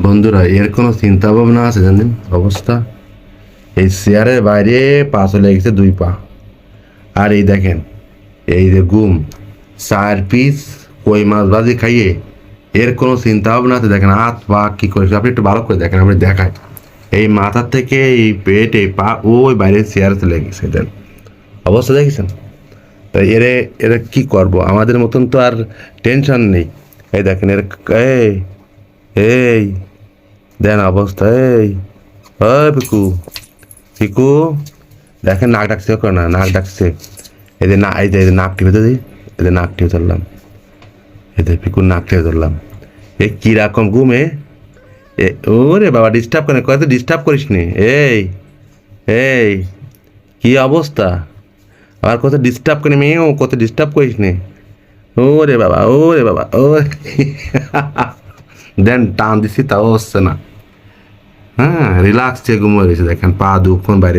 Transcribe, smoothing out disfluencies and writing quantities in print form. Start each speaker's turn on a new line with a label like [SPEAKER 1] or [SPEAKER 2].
[SPEAKER 1] বন্ধুরা, এর কোনো চিন্তা ভাবনা আছে জানেন? অবস্থা এই চেয়ারের বাইরে পা চলে গেছে 2 পা। আর এই দেখেন, এই যে গুম 4 পিস কই মাছ ভাজি খাইয়ে এর কোনো চিন্তা ভাবনা আছে? দেখেন হাত পা কি করেছে, আপনি একটু ভালো করে দেখেন, আপনি দেখায় এই মাথার থেকে এই পেট এই পা ওই বাইরে চেয়ারে চলে গেছে। দেন অবস্থা দেখেছেন? তাই এরে এরা কি করব? আমাদের মতন তো আর টেনশন নেই। এই দেখেন এর এই এই দেন অবস্থা। এই ওই পিকু, পিকু দেখেন নাক ডাকছে, করে না নাক ডাকছে। এদের না, এই যে নাক টিপে দিই, এদের নাক টিপে ধরলাম, এদের পিকুর নাক টিপে ধরলাম। এ কিরকম ঘুমে! ওরে বাবা, ডিস্টার্ব করে, কত ডিস্টার্ব করিস নি। এই এই কি অবস্থা! আর কত ডিস্টার্ব করে মেয়েও, কত ডিস্টার্ব করিস নি। ওরে বাবা, ওরে বাবা, ও দেন টান দিছি তাও হচ্ছে না। হ্যাঁ, রিল্যাক্স চেয়ে ঘুমিয়ে গেছে। দেখেন পা দুক্ষণ বাইরে।